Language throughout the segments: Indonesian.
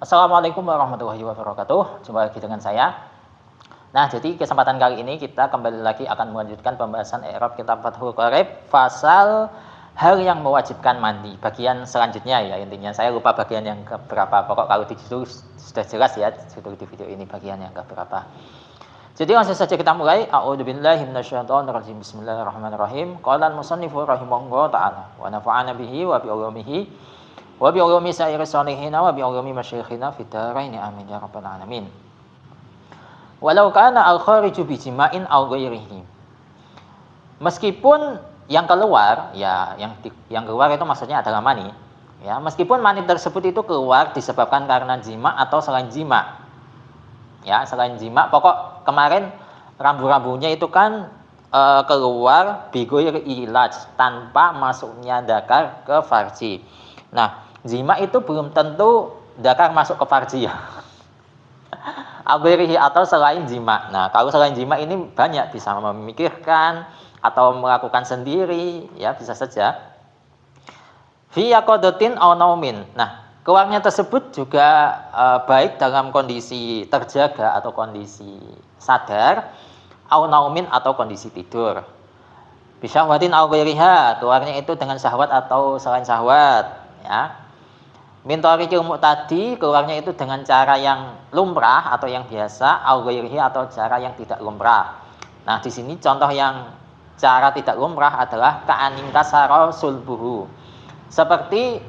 Assalamualaikum warahmatullahi wabarakatuh. Jumpa lagi dengan saya. Nah, jadi kesempatan kali ini kita kembali lagi akan melanjutkan pembahasan i'rab kitab Fathul Qorib pasal hal yang mewajibkan mandi. Bagian selanjutnya ya, intinya saya lupa bagian yang keberapa. Pokok kalau di judul sudah jelas ya, judul di video ini bagian yang keberapa. Jadi langsung saja kita mulai. A'udzubillahi minasyaitonirrajim. Bismillahirrahmanirrahim. Qala al-musannifu rahimahullahu ta'ala wa nafa'ana bihi wa bi ulumihi wa bi ulumi sa'iri salihina wa bi ulumi masyayikhina fid dharain amin ya rabbal alamin. Walau kana al-khariju bi jima'in aw ghairihi. Meskipun yang keluar ya yang keluar itu maksudnya adalah mani. Ya, meskipun mani tersebut itu keluar disebabkan karena jima atau selain jima. Ya, selain jima, pokok kemarin rambu-rambunya itu kan keluar bigoir ilaj tanpa masuknya dakar ke farji. Nah, jima itu belum tentu dakar masuk ke farji ya. Abirihi atau selain jima. Nah, kalau selain jima ini banyak, bisa memikirkan atau melakukan sendiri, ya bisa saja. Fi yaqadatin aw naumin. Nah, keluarnya tersebut juga baik dalam kondisi terjaga atau kondisi sadar, au naumin atau kondisi tidur. Bisyahwatin au ghairiha, keluarnya itu dengan syahwat atau selain syahwat, ya. Min tariqil mu'tadi, keluarnya itu dengan cara yang lumrah atau yang biasa, au ghairihi atau cara yang tidak lumrah. Nah, di sini contoh yang cara tidak lumrah adalah ka'aninkasara sulbuhu. Seperti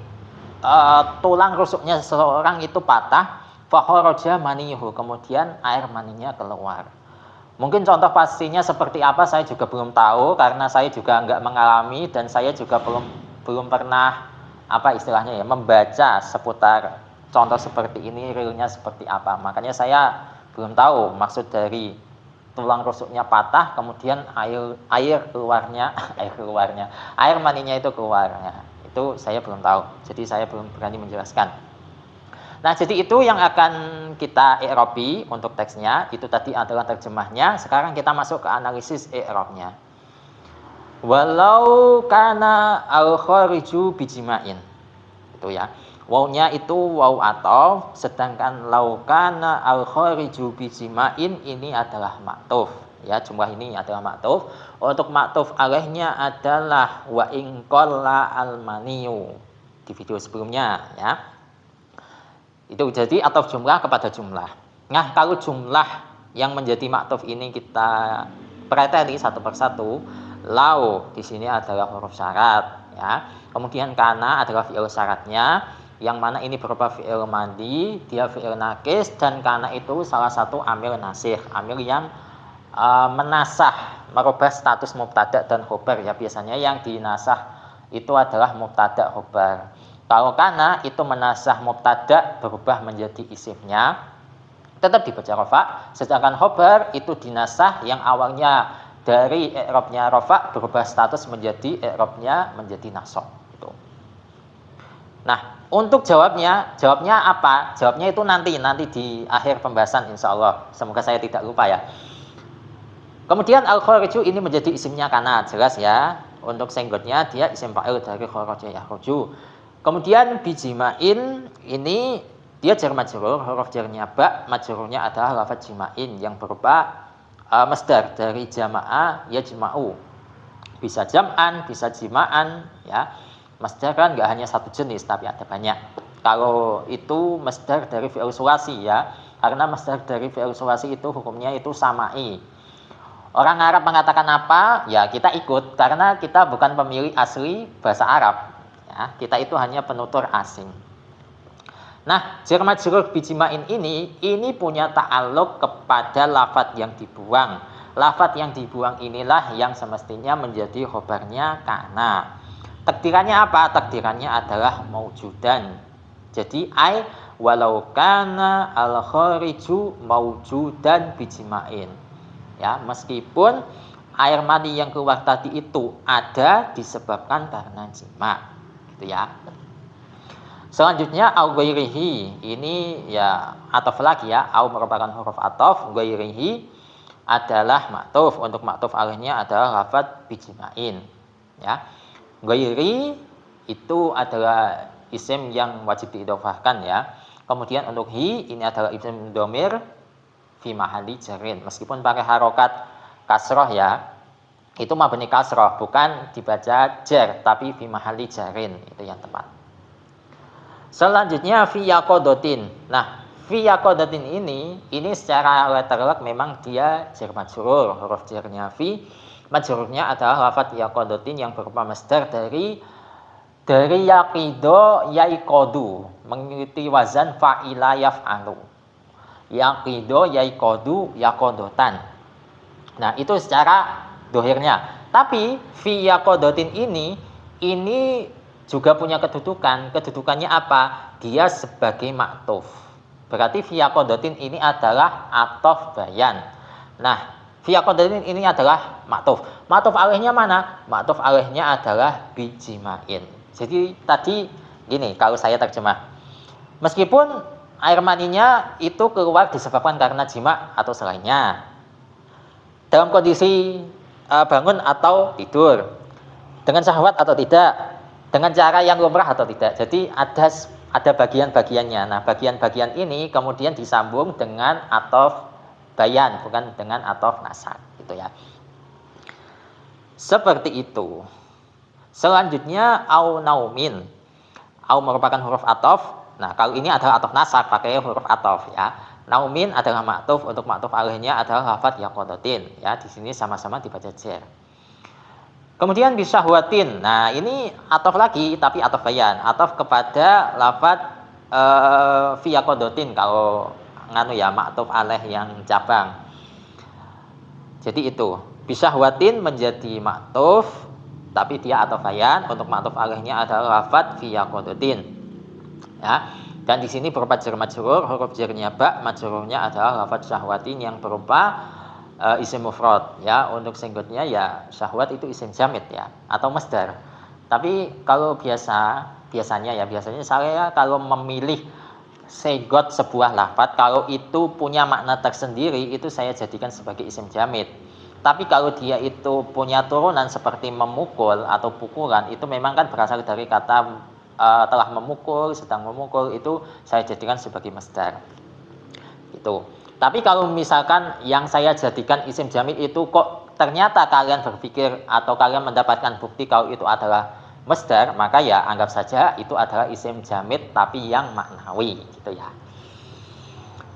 tulang rusuknya seseorang itu patah, fakharaja maniyuhu, kemudian air maninya keluar. Mungkin contoh pastinya seperti apa saya juga belum tahu karena saya juga enggak mengalami dan saya juga belum pernah apa istilahnya ya membaca seputar contoh seperti ini realnya seperti apa. Makanya saya belum tahu maksud dari tulang rusuknya patah kemudian air maninya itu keluarnya. Itu saya belum tahu. Jadi saya belum berani menjelaskan. Nah, jadi itu yang akan kita i'rabi untuk teksnya. Itu tadi adalah terjemahnya. Sekarang kita masuk ke analisis i'rabnya. Walau kana al-khariju bijima'in. Itu ya. Wawnya itu waw atau, sedangkan lau kana al-khariju bijima'in ini adalah ma'tuf. Ya, jumlah ini adalah ma'tuf. Untuk ma'tuf alaihnya adalah wa in qalla al-maniyu di video sebelumnya ya. Itu jadi ataf jumlah kepada jumlah. Nah, kalau jumlah yang menjadi ma'tuf ini kita preteli satu persatu, lau di sini adalah huruf syarat ya. Kemudian kana adalah fi'il syaratnya yang mana ini berupa fi'il madi, dia fi'il nakis dan kana itu salah satu amil nasih, amil yang menasah, merubah status mubtada dan khobar ya. Biasanya yang dinasah itu adalah mubtada khobar. Kalau kana itu menasah mubtada berubah menjadi isimnya, tetap dibaca rafa, sedangkan khobar itu dinasah yang awalnya dari i'rabnya rafa berubah status menjadi i'rabnya menjadi nasab gitu. Nah, untuk jawabnya apa? Jawabnya itu nanti di akhir pembahasan insyaallah. Semoga saya tidak lupa ya. Kemudian al-khariju ini menjadi isimnya kana, jelas ya. Untuk senggotnya dia isim fa'il dari kharaja yakhruju. Kemudian bijima'in ini dia jar majrur, huruf jarnya ba, majrurnya adalah lafaz jima'in yang berupa masdar dari jama'a yajma'u. Bisa jam'an, bisa jima'an ya. Masdar kan enggak hanya satu jenis tapi ada banyak. Kalau itu masdar dari fi'il sulasi ya. Karena masdar dari fi'il sulasi itu hukumnya itu sama'i. Orang Arab mengatakan apa, ya kita ikut karena kita bukan pemilik asli bahasa Arab. Ya, kita itu hanya penutur asing. Nah, jar majrur bijima'in ini punya ta'alluq kepada lafadz yang dibuang. Lafadz yang dibuang inilah yang semestinya menjadi khobarnya kana. Takdirannya apa? Takdirannya adalah maujudan. Jadi ai walau kana al-khariju maujudan bijima'in. Ya, meskipun air mani yang keluar tadi itu ada disebabkan karena jima, gitu ya. Selanjutnya au ghairihi, ini ya ataf lagi ya, au merupakan huruf ataf, ghairihi adalah ma'tuf. Untuk ma'tuf alaihnya adalah lafadz bijima'in, ya. Ghairi itu adalah isim yang wajib diidhofahkan ya. Kemudian untuk hi ini adalah isim domir fi mahalli jarin. Meskipun pakai harokat kasroh ya, itu mabni kasroh, bukan dibaca jar, tapi fi mahalli jarin, itu yang tepat. Selanjutnya fi yaqodotin. Nah, fi yaqodotin ini secara letterlock memang dia jar majrur, huruf jarnya fi, majrurnya adalah lafadz yaqodotin yang berupa masdar dari yaqido yaiqodu, mengikuti wazan fa'ila yaf'alu. Yaqido yaiqodu yaqodotan. Nah, itu secara dohirnya. Tapi fi yaqodotin ini juga punya kedudukan. Kedudukannya apa? Dia sebagai maktuf. Berarti fi yaqodotin ini adalah atof bayan. Nah, fi yaqodotin ini adalah maktuf. Maktuf alihnya mana? Maktuf alihnya adalah bijima'in. Jadi tadi gini, kalau saya terjemah, meskipun air maninya itu keluar disebabkan karena jima atau selainnya, dalam kondisi bangun atau tidur, dengan syahwat atau tidak, dengan cara yang lumrah atau tidak. Jadi ada bagian-bagiannya. Nah, bagian-bagian ini kemudian disambung dengan atof bayan, bukan dengan atof nasab, gitu ya. Seperti itu. Selanjutnya au naumin. Au merupakan huruf atof. Nah, kalau ini adalah atof nasab, pakai huruf atof ya. Naumin adalah maktuf, untuk maktuf alihnya adalah lafadz yaqodotin ya. Di sini sama-sama dibaca jar. Kemudian bisyahwatin. Nah, ini atof lagi tapi atof bayan, atof kepada lafadz fi yaqodotin kalau nganu ya, maktuf alih yang cabang. Jadi itu, bisyahwatin menjadi maktuf tapi dia atof bayan, untuk maktuf alihnya adalah lafadz fi yaqodotin. Ya. Dan di sini berupa jar majrur, huruf jarnya ba, majrurnya adalah lafadz syahwatin yang berupa isim mufrad ya. Untuk singgotnya ya syahwat itu isim jamid ya, atau masdar. Tapi kalau biasanya saya kalau memilih singgot sebuah lafadz, kalau itu punya makna tersendiri, itu saya jadikan sebagai isim jamid. Tapi kalau dia itu punya turunan seperti memukul atau pukulan, itu memang kan berasal dari kata telah memukul, sedang memukul, itu saya jadikan sebagai masdar. Itu. Tapi kalau misalkan yang saya jadikan isim jamid itu kok ternyata kalian berpikir atau kalian mendapatkan bukti kalau itu adalah masdar, maka ya anggap saja itu adalah isim jamid tapi yang maknawi, gitu ya.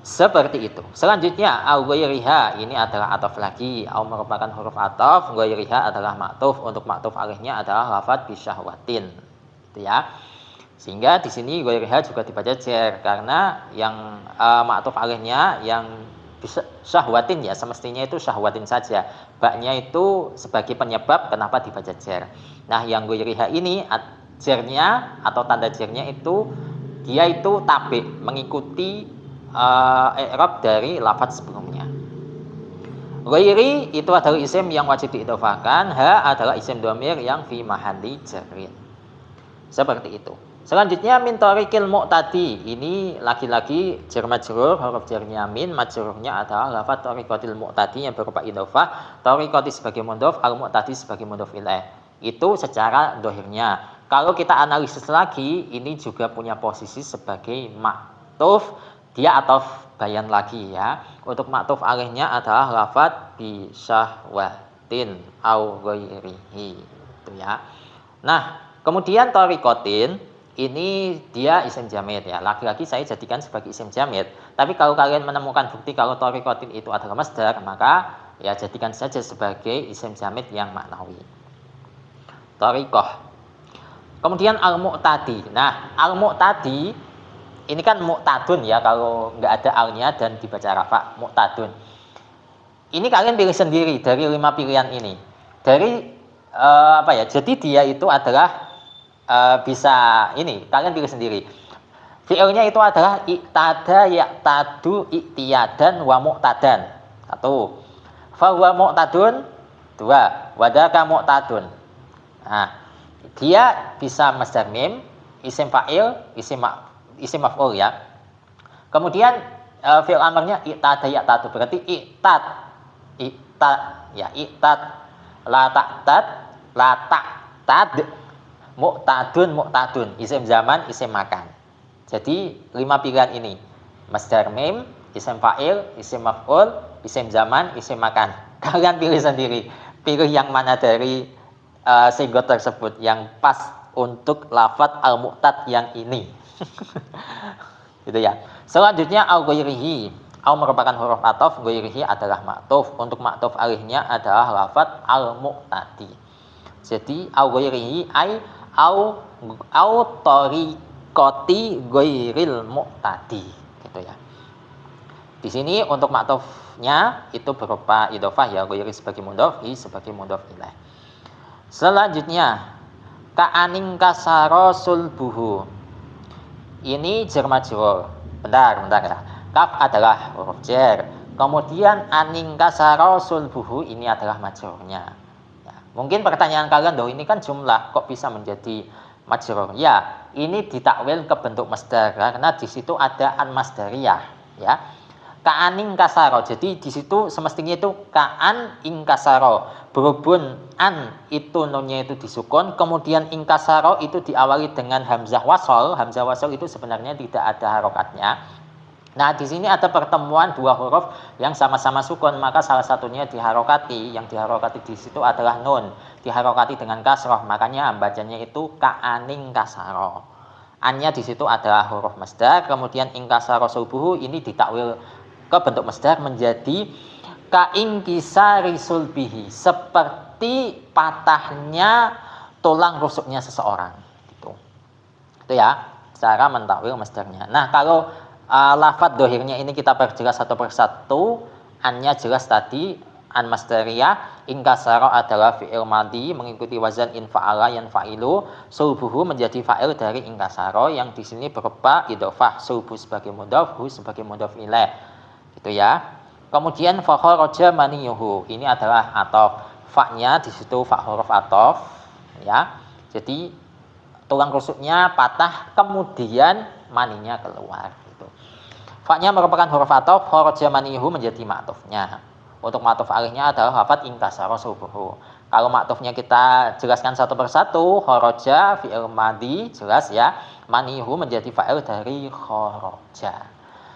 Seperti itu. Selanjutnya au ghairiha, ini adalah atof lagi. Au merupakan huruf atof, ghairiha adalah maktuf, untuk maktuf alihnya adalah lafadz bisyahwatin. Gitu ya. Sehingga di sini ghairiha juga dibaca jar karena yang maktuf alihnya yang syahwatin ya, semestinya itu syahwatin saja. Baknya itu sebagai penyebab kenapa dibaca jar. Nah, yang ghairiha ini jarnya atau tanda jarnya itu dia itu tabi, mengikuti i'rab dari lafadz sebelumnya. Ghairi itu adalah isim yang wajib diidhofahkan, ha adalah isim dhamir yang fi mahalli jarin. Seperti itu. Selanjutnya min tariqil mu'tadi. Ini lagi-lagi jar majrur, huruf jarnya min, majrurnya adalah lafadz tariqatil mu'tadi yang berupa idhofah, tariqati sebagai mudhof, al mu'tadi sebagai mudhof ilaih. Itu secara dohirnya. Kalau kita analisis lagi, ini juga punya posisi sebagai maktuf. Dia atof bayan lagi ya. Untuk maktuf alihnya adalah lafadz bi syahwatin au ghairihi, itu ya. Nah, kemudian tariqatin ini dia isim jamid ya. Lagi-lagi saya jadikan sebagai isim jamid. Tapi kalau kalian menemukan bukti kalau tariqatin itu adalah masdar, maka ya jadikan saja sebagai isim jamid yang maknawi. Tariqah. Kemudian al-mu'tadi. Nah, al-mu'tadi ini kan mu'tadun ya, kalau nggak ada alnya dan dibaca rafa, mu'tadun. Ini kalian pilih sendiri dari 5 pilihan ini. Dari jadi dia itu adalah bisa ini, kalian pilih sendiri. Fi'ilnya itu adalah i'tada, ya'tadu, i'tiyadan, wa mu'tadan. 1. Fa huwa mu'tadun. 2. Wadaka mu'tadun. Nah, dia bisa masdar mim, isim fa'il, isim maf'ul ya. Kemudian fi'il amarnya i'tada ya'tadu, berarti i'tad ya, i'tad, la ta'tad, mu'tadun, isim zaman, isim makan. Jadi 5 pilihan ini. Masdar mim, isim fa'il, isim maf'ul, isim zaman, isim makan. Kalian pilih sendiri. Pilih yang mana dari sigot tersebut yang pas untuk lafadz al-mu'tad yang ini. Gitu ya. Selanjutnya al-ghairihi. Au merupakan huruf ataf, ghairihi adalah ma'tuf. Untuk ma'tuf alihnya adalah lafadz al-mu'tadi. Jadi al-ghairihi ai au tariqati ghairil mu'tadi, gitu ya. Di sini untuk ma'tufnya itu berupa idhofah ya, ghairi sebagai mudhof, hi sebagai mudhof ilaih. Selanjutnya ka'aning kasara sulbuhu. Ini jar majrur. Bentar ya. Kaf adalah huruf jar. Kemudian aning kasara sulbuhu ini adalah majrurnya. Ya, mungkin pertanyaan kalian, ini kan jumlah kok bisa menjadi majrur? Ya, ini ditakwil ke bentuk masdar karena di situ ada an masdariyah, ya. Ka'aning kasaro. Jadi di situ semestinya itu ka'an ingkasaro. Berhubung an itu nunnya itu disukun, kemudian ingkasaro itu diawali dengan hamzah wasol. Hamzah wasol itu sebenarnya tidak ada harokatnya. Nah, di sini ada pertemuan dua huruf yang sama-sama sukun, maka salah satunya diharokati. Yang diharokati di situ adalah nun, diharokati dengan kasroh. Makanya bacanya itu ka'aning kasaro. Annya di situ adalah huruf masdar, kemudian ingkasaro sulbuhu ini ditakwil ke bentuk masdar menjadi ka'ingkisari sulbihi, seperti patahnya tulang rusuknya seseorang. Gitu. Itu ya, cara mentakwil masdarnya. Nah, kalau lafadz dohirnya ini kita perjelas satu persatu. Annya jelas tadi an masdariyah, ingkasaro adalah fi'il madhi mengikuti wazan infa'ala yang fa'ilu, sulbuhu menjadi fa'il dari ingkasaro yang di sini berupa idhofah, sulbu sebagai mudhof, hu sebagai mudhof ilaih. Gitu ya. Kemudian fa kharaja maniyuhu. Ini adalah ataf. Fa-nya di situ fa huruf ataf, ya. Jadi tulang rusuknya patah kemudian maninya keluar. Fa-nya merupakan huruf ataf, kharaja maniyuhu menjadi ma'tufnya. Untuk ma'tuf alihnya adalah lafadz ingkasara sulbuhu. Kalau ma'tufnya kita jelaskan satu persatu, kharaja fi'il madhi jelas ya, maniyuhu menjadi fa'il dari kharaja.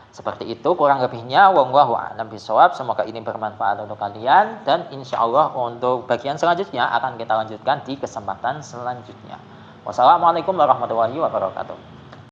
Seperti itu kurang lebihnya, wallahu a'lam bishawab. Semoga ini bermanfaat untuk kalian dan insyaallah untuk bagian selanjutnya akan kita lanjutkan di kesempatan selanjutnya. Wassalamualaikum warahmatullahi wabarakatuh.